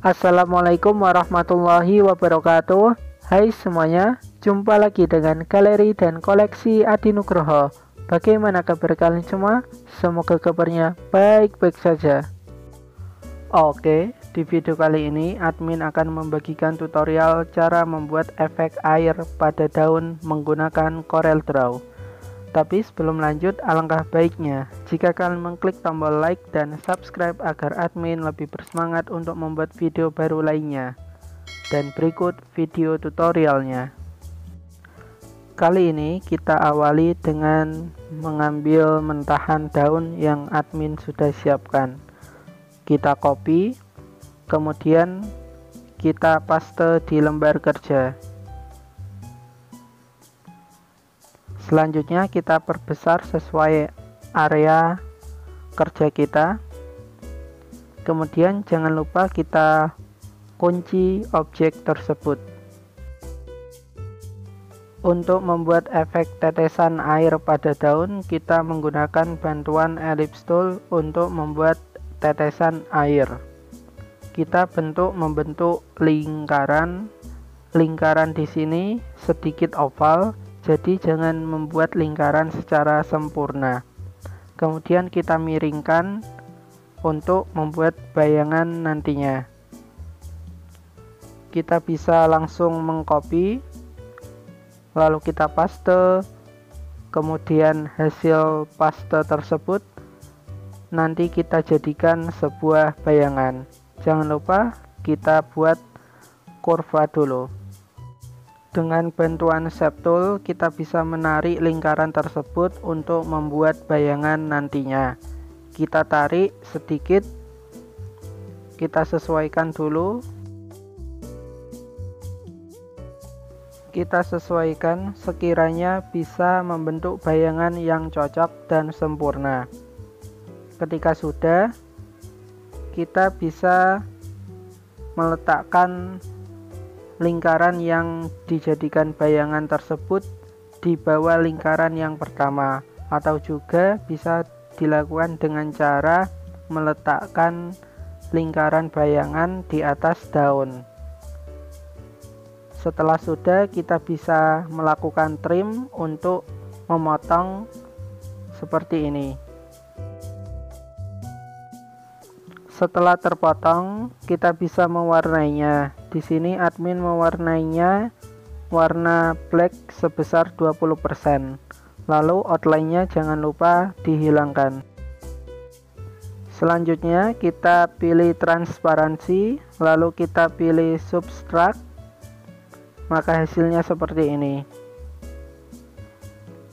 Assalamualaikum warahmatullahi wabarakatuh. Hai semuanya, jumpa lagi dengan galeri dan koleksi Adi Nugroho. Bagaimana kabar kalian semua? Semoga kabarnya baik-baik saja. Oke, di video kali ini admin akan membagikan tutorial cara membuat efek air pada daun menggunakan CorelDRAW. Tapi sebelum lanjut, alangkah baiknya jika kalian mengklik tombol like dan subscribe agar admin lebih bersemangat untuk membuat video baru lainnya. Dan berikut video tutorialnya. Kali ini kita awali dengan mengambil mentahan daun yang admin sudah siapkan. Kita copy, kemudian kita paste di lembar kerja. Selanjutnya kita perbesar sesuai area kerja kita. Kemudian jangan lupa kita kunci objek tersebut. Untuk membuat efek tetesan air pada daun, kita menggunakan bantuan ellipse tool untuk membuat tetesan air. Kita membentuk lingkaran. Lingkaran di sini sedikit oval. Jadi jangan membuat lingkaran secara sempurna. Kemudian kita miringkan untuk membuat bayangan nantinya. Kita bisa langsung mengcopy, lalu kita paste, kemudian hasil paste tersebut nanti kita jadikan sebuah bayangan. Jangan lupa kita buat kurva dulu. Dengan bantuan shape tool kita bisa menarik lingkaran tersebut untuk membuat bayangan nantinya. Kita tarik sedikit, kita sesuaikan dulu. Kita sesuaikan sekiranya bisa membentuk bayangan yang cocok dan sempurna. Ketika sudah, kita bisa meletakkan lingkaran yang dijadikan bayangan tersebut di bawah lingkaran yang pertama, atau juga bisa dilakukan dengan cara meletakkan lingkaran bayangan di atas daun. Setelah sudah, kita bisa melakukan trim untuk memotong seperti ini. Setelah terpotong, kita bisa mewarnainya. Di sini admin mewarnainya warna black sebesar 20%. Lalu outline-nya jangan lupa dihilangkan. Selanjutnya kita pilih transparansi, lalu kita pilih subtract. Maka hasilnya seperti ini.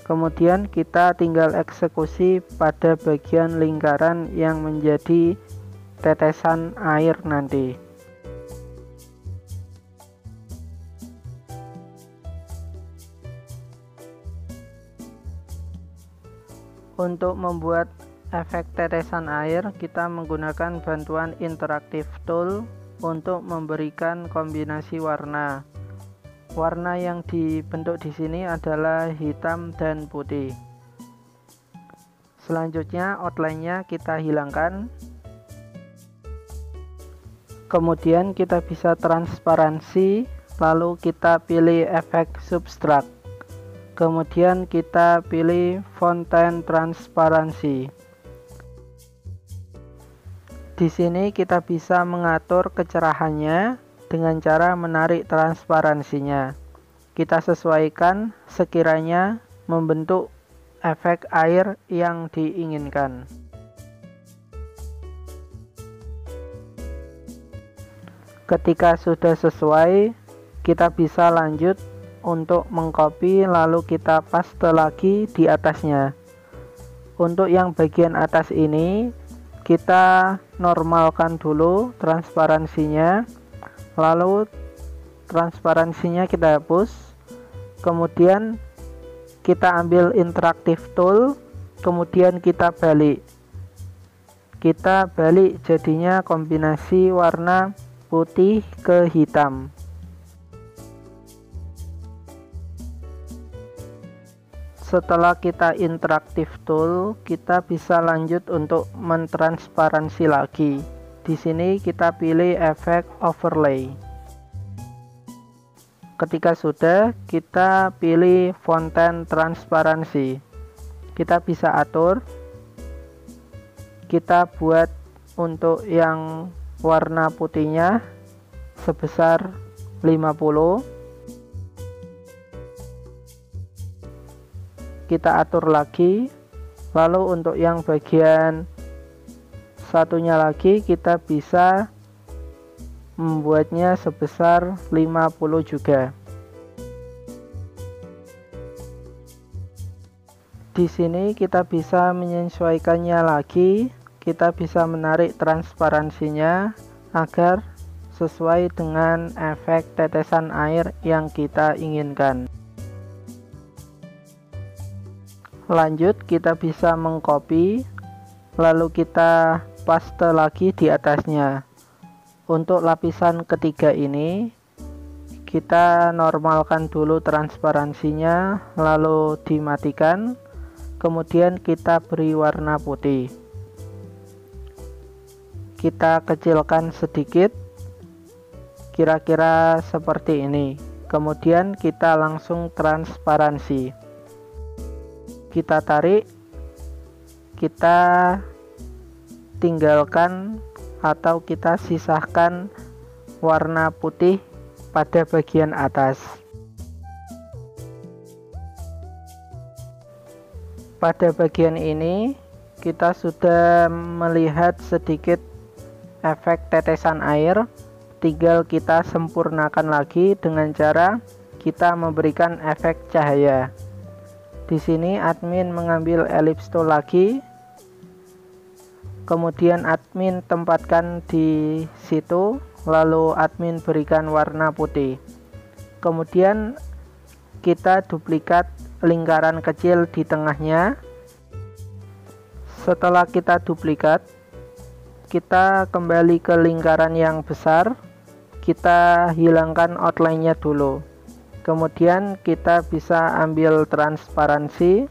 Kemudian kita tinggal eksekusi pada bagian lingkaran yang menjadi tetesan air nanti. Untuk membuat efek tetesan air, kita menggunakan bantuan interactive tool untuk memberikan kombinasi warna. Warna yang dibentuk di sini adalah hitam dan putih. Selanjutnya outline-nya kita hilangkan. Kemudian kita bisa transparansi, lalu kita pilih efek subtract. Kemudian kita pilih fontaine transparansi. Di sini kita bisa mengatur kecerahannya dengan cara menarik transparansinya. Kita sesuaikan sekiranya membentuk efek air yang diinginkan. Ketika sudah sesuai, kita bisa lanjut untuk mengcopy, lalu kita paste lagi di atasnya. Untuk yang bagian atas ini, kita normalkan dulu transparansinya, lalu transparansinya kita hapus. Kemudian kita ambil interactive tool, kemudian kita balik. Kita balik jadinya kombinasi warna putih ke hitam. Setelah kita interactive tool, kita bisa lanjut untuk mentransparansi lagi. Di sini kita pilih efek overlay. Ketika sudah, kita pilih fonten transparansi. Kita bisa atur, kita buat untuk yang warna putihnya sebesar 50. Kita atur lagi, lalu untuk yang bagian satunya lagi kita bisa membuatnya sebesar 50 juga. Di sini kita bisa menyesuaikannya lagi, kita bisa menarik transparansinya agar sesuai dengan efek tetesan air yang kita inginkan. Lanjut, kita bisa mengcopy, lalu kita paste lagi di atasnya. Untuk lapisan ketiga ini, kita normalkan dulu transparansinya, lalu dimatikan. Kemudian kita beri warna putih. Kita kecilkan sedikit, kira-kira seperti ini. Kemudian kita langsung transparansi. Kita tarik, kita tinggalkan atau kita sisahkan warna putih pada bagian atas. Pada bagian ini kita sudah melihat sedikit efek tetesan air, tinggal kita sempurnakan lagi dengan cara kita memberikan efek cahaya. Di sini admin mengambil ellipse tool lagi, kemudian admin tempatkan di situ, lalu admin berikan warna putih. Kemudian kita duplikat lingkaran kecil di tengahnya. Setelah kita duplikat, kita kembali ke lingkaran yang besar, kita hilangkan outline-nya dulu. Kemudian kita bisa ambil transparansi,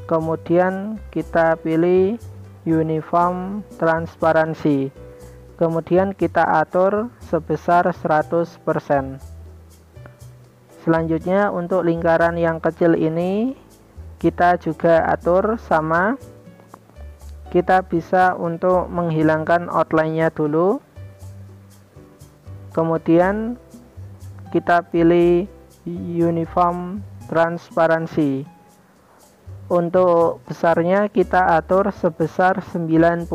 kemudian kita pilih uniform transparansi, kemudian kita atur sebesar 100%. Selanjutnya untuk lingkaran yang kecil ini kita juga atur sama. Kita bisa untuk menghilangkan outline-nya dulu. Kemudian kita pilih uniform transparansi. Untuk besarnya kita atur sebesar 90.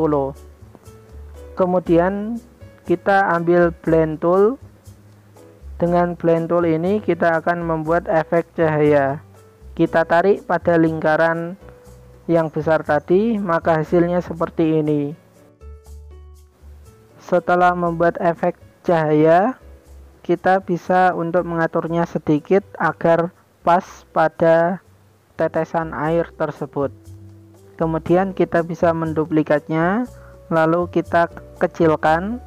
Kemudian kita ambil blend tool. Dengan blend tool ini kita akan membuat efek cahaya. Kita tarik pada lingkaran yang besar tadi, maka hasilnya seperti ini. Setelah membuat efek cahaya, kita bisa untuk mengaturnya sedikit agar pas pada tetesan air tersebut. Kemudian kita bisa menduplikatnya, lalu kita kecilkan.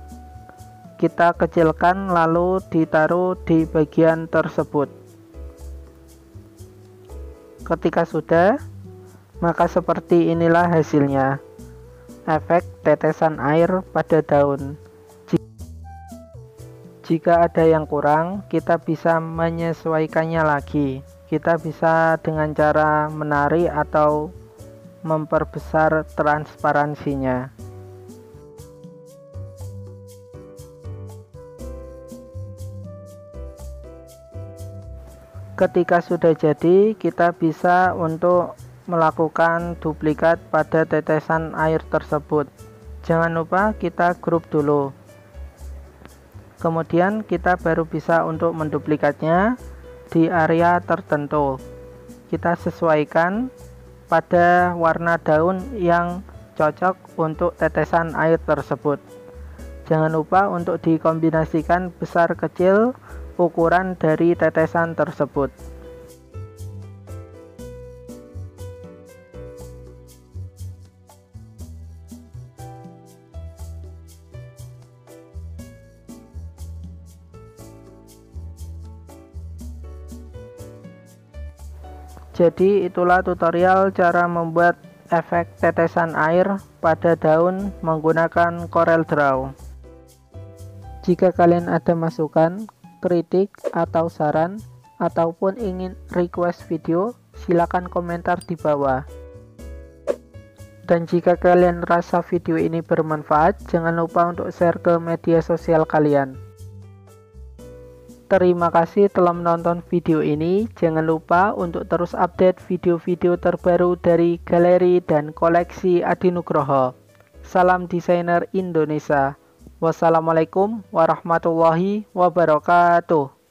Kita kecilkan lalu ditaruh di bagian tersebut. Ketika sudah, maka seperti inilah hasilnya, efek tetesan air pada daun. Jika ada yang kurang, kita bisa menyesuaikannya lagi. Kita bisa dengan cara menarik atau memperbesar transparansinya. Ketika sudah jadi, kita bisa untuk melakukan duplikat pada tetesan air tersebut. Jangan lupa kita grup dulu. Kemudian kita baru bisa untuk menduplikatnya di area tertentu. Kita sesuaikan pada warna daun yang cocok untuk tetesan air tersebut. Jangan lupa untuk dikombinasikan besar kecil ukuran dari tetesan tersebut. Jadi itulah tutorial cara membuat efek tetesan air pada daun menggunakan Corel Draw. Jika kalian ada masukan, kritik, atau saran, ataupun ingin request video, silakan komentar di bawah. Dan jika kalian rasa video ini bermanfaat, jangan lupa untuk share ke media sosial kalian. Terima kasih telah menonton video ini. Jangan lupa untuk terus update video-video terbaru dari galeri dan koleksi Adi Nugroho. Salam desainer Indonesia. Wassalamualaikum warahmatullahi wabarakatuh.